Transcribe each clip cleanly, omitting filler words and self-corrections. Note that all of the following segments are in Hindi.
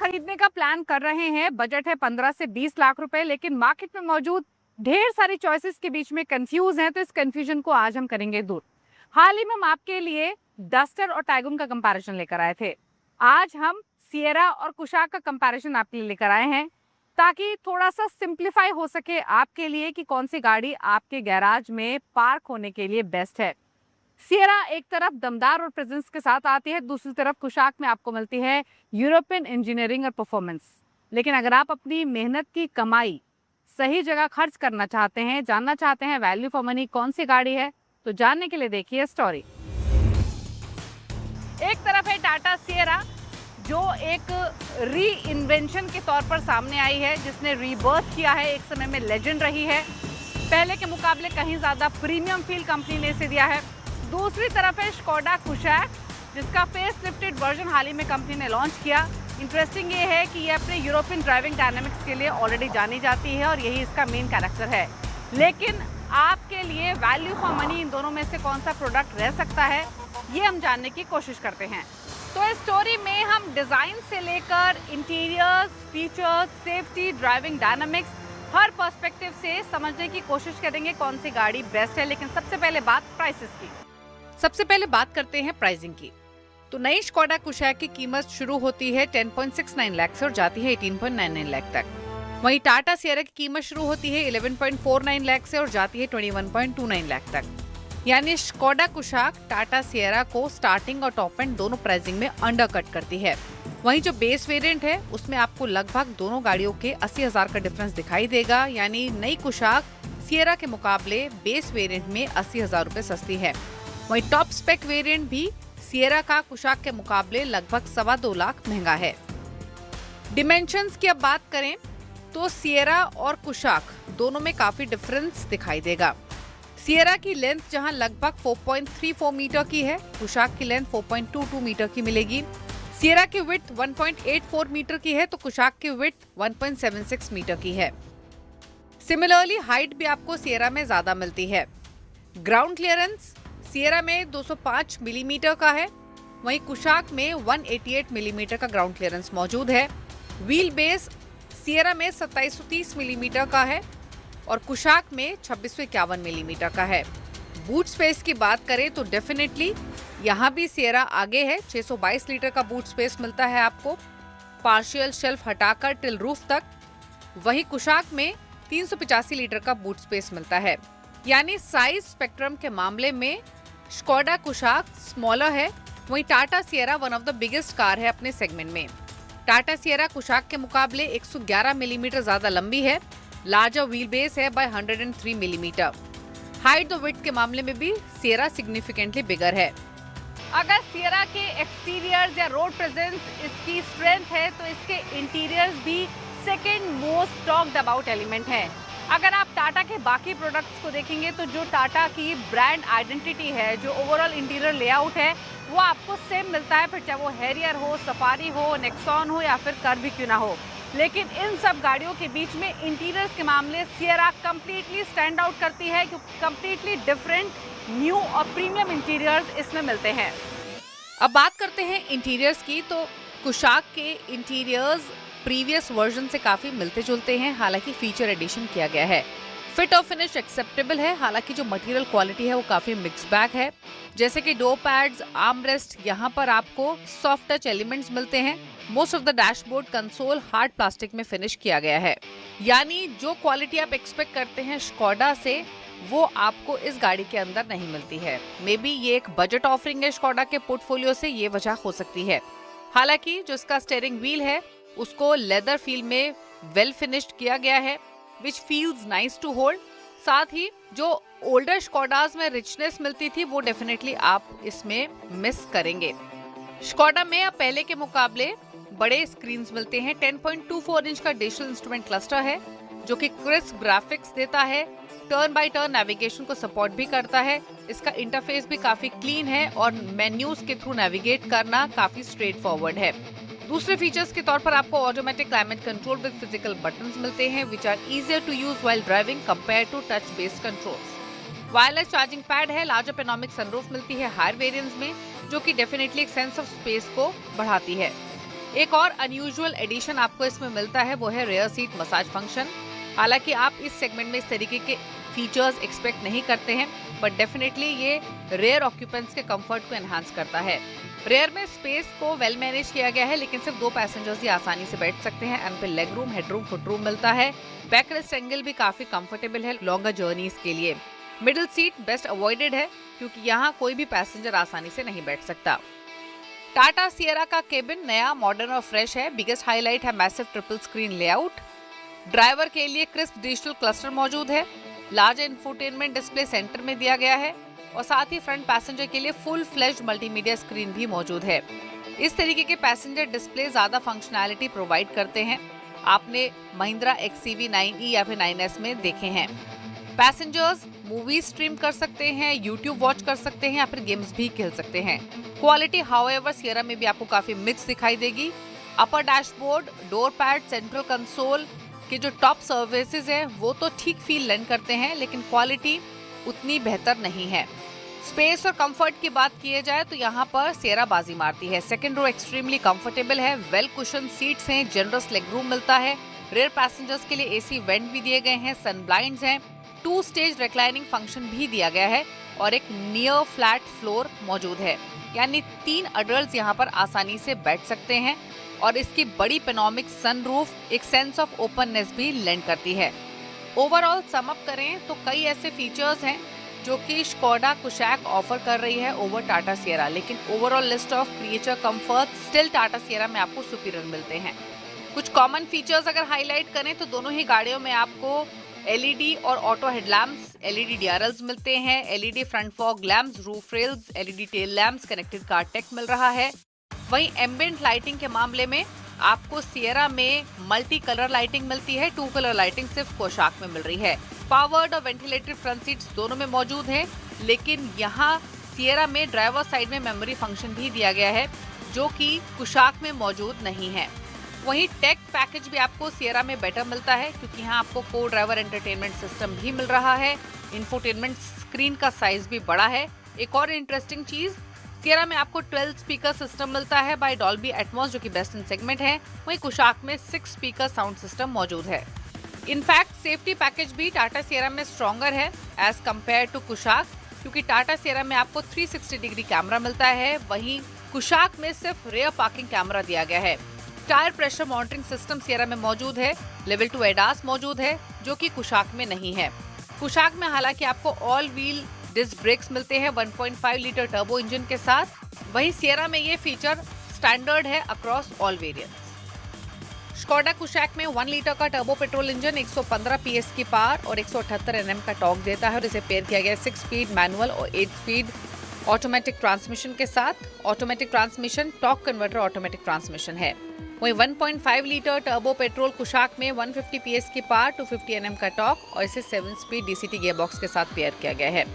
खरीदने का प्लान कर रहे हैं, बजट है 15 से 20 लाख रुपए, लेकिन मार्केट में मौजूद ढेर सारी चॉइसेस के बीच में कंफ्यूज हैं, तो इस कंफ्यूजन को आज हम करेंगे दूर। हाल ही में हम आपके लिए डस्टर और टाइगुन का कंपैरिजन लेकर आए थे। आज हम सिएरा और कुशाक का कंपैरिजन आपके लिए लेकर आए हैं, ताकि थोड़ा सा सिंप्लीफाई हो सके आपके लिए कि कौन सी गाड़ी आपके गैराज में पार्क होने के लिए बेस्ट है। सिएरा एक तरफ दमदार और प्रेजेंस के साथ आती है, दूसरी तरफ कुशाक में आपको मिलती है यूरोपियन इंजीनियरिंग और परफॉर्मेंस। लेकिन अगर आप अपनी मेहनत की कमाई सही जगह खर्च करना चाहते हैं, जानना चाहते हैं वैल्यू फॉर मनी कौन सी गाड़ी है, तो जानने के लिए देखिए स्टोरी। एक तरफ है टाटा सिएरा, जो एक री इन्वेंशन के तौर पर सामने आई है, जिसने रीबर्थ किया है, एक समय में लेजेंड रही है। पहले के मुकाबले कहीं ज़्यादा प्रीमियम फील कंपनी ने इसे दिया है। दूसरी तरफ है स्कोडा कुशाक, जिसका फेस लिफ्टेड वर्जन हाल ही में कंपनी ने लॉन्च किया। इंटरेस्टिंग ये है कि ये अपने यूरोपियन ड्राइविंग डायनामिक्स के लिए ऑलरेडी जानी जाती है और यही इसका मेन कैरेक्टर है। लेकिन आपके लिए वैल्यू फॉर मनी इन दोनों में से कौन सा प्रोडक्ट रह सकता है, ये हम जानने की कोशिश करते हैं। तो इस स्टोरी में हम डिज़ाइन से लेकर interiors, features, safety, driving dynamics, हर पर्सपेक्टिव से समझने की कोशिश करेंगे कौन सी गाड़ी बेस्ट है। लेकिन सबसे पहले बात प्राइसेस की। सबसे पहले बात करते हैं प्राइसिंग की। तो नई स्कोडा कुशाक की कीमत शुरू होती है 10.69 लाख से और जाती है 18.99 लाख तक। वहीं टाटा सिएरा की कीमत शुरू होती है 11.49 लाख से और जाती है 21.29 लाख तक। यानी स्कोडा कुशाक टाटा सिएरा को स्टार्टिंग और टॉप एंड दोनों प्राइसिंग में अंडरकट करती है। वहीं जो बेस वेरिएंट है उसमें आपको लगभग दोनों गाड़ियों के 80,000 का डिफरेंस दिखाई देगा। यानी नई कुशाक सिएरा के मुकाबले बेस वेरिएंट में 80,000 रुपए सस्ती है। वहीं टॉप स्पेक वेरिएंट भी सिएरा का कुशाक के मुकाबले लगभग 2.25 लाख महंगा है। डिमेंशंस की अब बात करें तो सिएरा और कुशाक दोनों में काफी डिफरेंस दिखाई देगा। सिएरा की लेंथ जहां लगभग 4.34 मीटर की है, कुशाक की लेंथ 4.22 मीटर की मिलेगी। सिएरा की विड्थ 1.84 मीटर की है तो कुशाक की विड्थ 1.76 मीटर की है। सिमिलरली हाइट भी आपको सिएरा में ज्यादा मिलती है। ग्राउंड क्लियरेंस सिएरा में 205 मिलीमीटर का है, वहीं कुशाक में 188 मिलीमीटर का ग्राउंड क्लियरेंस मौजूद है। व्हील बेस सिएरा में 2730 मिलीमीटर का है और कुशाक में 2651 मिलीमीटर का है। बूट स्पेस की बात करें तो डेफिनेटली यहाँ भी सिएरा आगे है। 622 लीटर का बूट स्पेस मिलता है आपको पार्शियल शेल्फ हटाकर टिल रूफ तक। वहीं कुशाक में 385 लीटर का बूट स्पेस मिलता है। यानी साइज स्पेक्ट्रम के मामले में स्कोडा कुशाक स्मॉलर है, वहीं Tata Sierra one of the biggest car है अपने सेगमेंट में। टाटा सिएरा कुशाक के मुकाबले 111 मिलीमीटर ज्यादा लंबी है, लार्जर व्हील बेस है बाय 103 मिलीमीटर। हाइट और विड्थ के मामले में भी सिएरा सिग्निफिकेंटली बिगर है। अगर सिएरा के एक्सटीरियर्स या रोड प्रेजेंस इसकी स्ट्रेंथ है, तो इसके इंटीरियर्स भी second most talked about element है। अगर आप टाटा के बाकी प्रोडक्ट्स को देखेंगे तो जो टाटा की ब्रांड आइडेंटिटी है, जो ओवरऑल इंटीरियर लेआउट है, वो आपको सेम मिलता है, फिर चाहे वो हैरियर हो, सफारी हो, नेक्सॉन हो या फिर कर्व भी क्यों ना हो। लेकिन इन सब गाड़ियों के बीच में इंटीरियर्स के मामले सिएरा कंप्लीटली स्टैंड आउट करती है, क्योंकि कंप्लीटली डिफरेंट न्यू और प्रीमियम इंटीरियर्स इसमें मिलते हैं। अब बात करते हैं इंटीरियर्स की। तो कुशाक के इंटीरियर्स प्रीवियस वर्जन से काफी मिलते जुलते हैं, हालांकि फीचर एडिशन किया गया है। फिट और फिनिश एक्सेप्टेबल है, हालांकि जो मटेरियल क्वालिटी है वो काफी मिक्स बैग है। जैसे कि डोर पैड्स, आर्मरेस्ट, यहाँ पर आपको सॉफ्ट टच एलिमेंट्स मिलते हैं। Most of the dashboard console hard plastic में फिनिश किया गया है। यानी जो क्वालिटी आप एक्सपेक्ट करते हैं स्कोडा से, वो आपको इस गाड़ी के अंदर नहीं मिलती है। मे बी ये एक बजट ऑफरिंग है स्कोडा के पोर्टफोलियो से, ये वजह हो सकती है। हालांकि जो इसका स्टीयरिंग व्हील है उसको लेदर फील में वेल फिनिश्ड किया गया है, which feels nice to hold. साथ ही जो ओल्डर स्कोडाज में रिचनेस मिलती थी वो डेफिनेटली आप इसमें मिस करेंगे। स्कोडा में अब पहले के मुकाबले बड़े स्क्रीन्स मिलते हैं। 10.24 इंच का डिजिटल इंस्ट्रूमेंट क्लस्टर है, जो कि क्रिस्प ग्राफिक्स देता है, टर्न बाय टर्न नेविगेशन को सपोर्ट भी करता है। इसका इंटरफेस भी काफी क्लीन है और मेन्यूज के थ्रू नेविगेट करना काफी स्ट्रेट फॉरवर्ड है। दूसरे फीचर्स के तौर पर आपको automatic climate control with physical buttons मिलते हैं, which are easier to use while driving compare to touch based controls. Wireless charging pad है, लार्जर पैनोरामिक सनरूफ मिलती है हायर वेरिएंट्स में, जो कि डेफिनेटली एक सेंस ऑफ स्पेस को बढ़ाती है। एक और अनयूजुअल एडिशन आपको इसमें मिलता है, वो है रेयर सीट मसाज फंक्शन। हालांकि आप इस सेगमेंट में इस तरीके के फीचर्स एक्सपेक्ट नहीं करते हैं, बट डेफिनेटली ये रेयर ऑक्यूपेंट्स के कंफर्ट को एनहांस करता है। रेयर में स्पेस को वेल मैनेज किया गया है, लेकिन सिर्फ 2 पैसेंजर्स ही आसानी से बैठ सकते हैं। एम्पल लेग रूम, हेडरूम, फुटरूम मिलता है। बैक रेस्ट एंगल भी काफी कंफर्टेबल है लॉन्गर जर्नीज के लिए। मिडिल सीट बेस्ट अवॉइडेड है, क्योंकि यहाँ कोई भी पैसेंजर आसानी से नहीं बैठ सकता। टाटा सियरा का केबिन नया, मॉडर्न और फ्रेश है। बिगेस्ट हाईलाइट है massive triple screen layout. Driver के लिए क्रिस्प डिजिटल क्लस्टर मौजूद है। लार्ज इंफोटेनमेंट डिस्प्ले सेंटर में दिया गया है और साथ ही फ्रंट पैसेंजर के लिए फुल फ्लेज्ड मल्टीमीडिया स्क्रीन भी मौजूद है। इस तरीके के पैसेंजर डिस्प्ले ज्यादा फंक्शनैलिटी प्रोवाइड करते हैं। आपने महिंद्रा XCV 9e या फिर 9s में देखे हैं। पैसेंजर्स मूवी स्ट्रीम कर सकते हैं, यूट्यूब वॉच कर सकते हैं या फिर गेम्स भी खेल सकते हैं। क्वालिटी हाउएवर सियरा में भी आपको काफी मिक्स दिखाई देगी। Upper dashboard, door pad, central console के जो टॉप सर्विसेज हैं वो तो ठीक फील लेंड करते हैं, लेकिन क्वालिटी उतनी बेहतर नहीं है। स्पेस और कंफर्ट की बात की जाए तो यहाँ पर सियरा बाजी मारती है। सेकंड रो एक्सट्रीमली कंफर्टेबल है, वेल कुशन सीट्स हैं, जनरस लेग रूम मिलता है। रेयर पैसेंजर्स के लिए AC वेंट भी दिए गए हैं, सन ब्लाइंड्स हैं, 2 स्टेज रिक्लाइनिंग फंक्शन भी दिया गया है और एक नियर फ्लैट फ्लोर मौजूद है, यानी 3 अडल्ट्स यहाँ पर आसानी से बैठ सकते हैं। और इसकी बड़ी पेनोमिक सनरूफ एक सेंस ऑफ ओपननेस भी लेंड करती है। ओवरऑल सम अप करें तो कई ऐसे फीचर्स हैं जो कि स्कोडा कुशैक ऑफर कर रही है ओवर टाटा सियरा, लेकिन overall list of creature comfort still Tata Sierra में आपको सुपीरियर मिलते हैं। कुछ कॉमन फीचर्स अगर हाईलाइट करें तो दोनों ही गाड़ियों में आपको LED और ऑटो हेडलैम्प्स, LED DRLs मिलते हैं, LED front fog lamps, roof rails, LED tail lamps, connected car tech मिल रहा है। वहीं एम्बिएंट लाइटिंग के मामले में आपको सियरा में मल्टी कलर लाइटिंग मिलती है, 2 कलर लाइटिंग सिर्फ कुशाक में मिल रही है। पावर्ड और वेंटिलेटेड फ्रंट सीट्स दोनों में मौजूद हैं, लेकिन यहाँ सियरा में ड्राइवर साइड में मेमोरी फंक्शन भी दिया गया है, जो कि कुशाक में मौजूद नहीं है। वहीं टेक पैकेज भी आपको सियरा में बेटर मिलता है, क्योंकि यहाँ आपको को ड्राइवर एंटरटेनमेंट सिस्टम भी मिल रहा है। इंफोटेनमेंट स्क्रीन का साइज भी बड़ा है। एक और इंटरेस्टिंग चीज, सियरा में आपको 12 स्पीकर सिस्टम मिलता है बाय डॉल्बी एटमॉस, जो कि बेस्ट इन सेगमेंट है। वहीं कुशाक में 6 स्पीकर साउंड सिस्टम मौजूद है। इनफैक्ट सेफ्टी पैकेज भी टाटा सियरा में स्ट्रॉन्गर है एज कम्पेयर टू कुशाक, क्योंकि टाटा सियरा में आपको 360 डिग्री कैमरा मिलता है, वहीं कुशाक में सिर्फ रेयर पार्किंग कैमरा दिया गया है। Tyre pressure monitoring system Sierra में मौजूद है। लेवल 2 एडास मौजूद है, जो कि कुशाक में नहीं है। कुशाक में हालांकि आपको ऑल व्हील डिस्क ब्रेक्स मिलते हैं 1.5 लीटर टर्बो इंजन के साथ। वहीं सियरा में ये फीचर स्टैंडर्ड है across all variants. Skoda Kushaq में 1 लीटर का टर्बो पेट्रोल इंजन 115 PS की पावर और 178 Nm का टॉर्क देता है और इसे पेयर किया गया 6 स्पीड मैनुअल और 8 स्पीड ऑटोमेटिक ट्रांसमिशन के साथ। Automatic transmission torque converter automatic transmission है। वहीं 1.5 लीटर टर्बो पेट्रोल कुशाक में 150 PS की पावर, 250 Nm का टॉर्क और इसे 7 स्पीड DCT गियरबॉक्स के साथ पेयर किया गया है।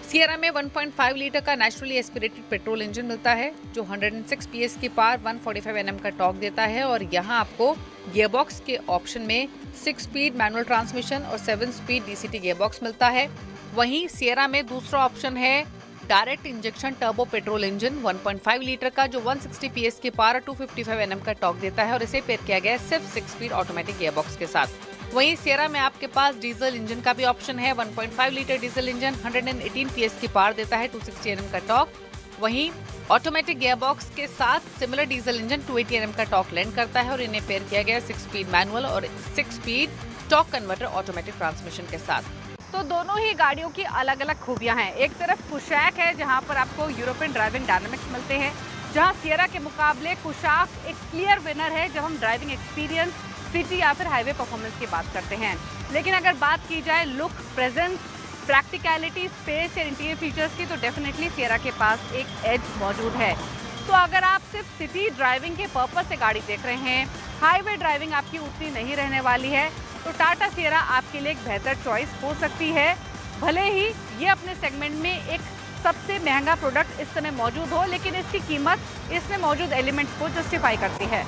सियरा में 1.5 लीटर का नेचुरली एस्पिरेटेड पेट्रोल इंजन मिलता है, जो 106 PS की पावर, 145 Nm का टॉर्क देता है और यहाँ आपको गियरबॉक्स के ऑप्शन में 6 स्पीड मैनुअल ट्रांसमिशन और 7 स्पीड DCT गियरबॉक्स मिलता है। वहीं सियरा में दूसरा ऑप्शन है direct injection turbo petrol engine 1.5 litre का, जो 160 PS की पावर, 255 Nm का टॉर्क देता है और इसे पेयर किया गया है सिर्फ 6 स्पीड ऑटोमेटिक गियरबॉक्स के साथ। वहीं सियरा में आपके पास डीजल इंजन का भी ऑप्शन है। 1.5 लीटर डीजल इंजन 118 PS की पावर देता है, 260 Nm का टॉर्क। वहीं ऑटोमेटिक गियरबॉक्स के साथ सिमिलर डीजल इंजन 280 Nm का टॉर्क लैंड करता है और इन्हें पेयर किया गया 6 स्पीड मैनुअल और 6 speed torque converter automatic transmission के साथ। तो दोनों ही गाड़ियों की अलग अलग खूबियां हैं। एक तरफ कुशैक है, जहां पर आपको यूरोपियन ड्राइविंग डायनामिक्स मिलते हैं, जहां सियरा के मुकाबले कुशाक एक क्लियर विनर है जब हम ड्राइविंग एक्सपीरियंस, सिटी या फिर हाईवे परफॉर्मेंस की बात करते हैं। लेकिन अगर बात की जाए लुक, प्रेजेंस, प्रैक्टिकलिटी, स्पेस या इंटीरियर फीचर्स की, तो डेफिनेटली सियरा के पास एक एज मौजूद है। तो अगर आप सिर्फ सिटी ड्राइविंग के पर्पस से गाड़ी देख रहे हैं, हाईवे ड्राइविंग आपकी उतनी नहीं रहने वाली है, तो टाटा सियरा आपके लिए एक बेहतर चॉइस हो सकती है। भले ही ये अपने सेगमेंट में एक सबसे महंगा प्रोडक्ट इस समय मौजूद हो, लेकिन इसकी कीमत इसमें मौजूद एलिमेंट्स को जस्टिफाई करती है।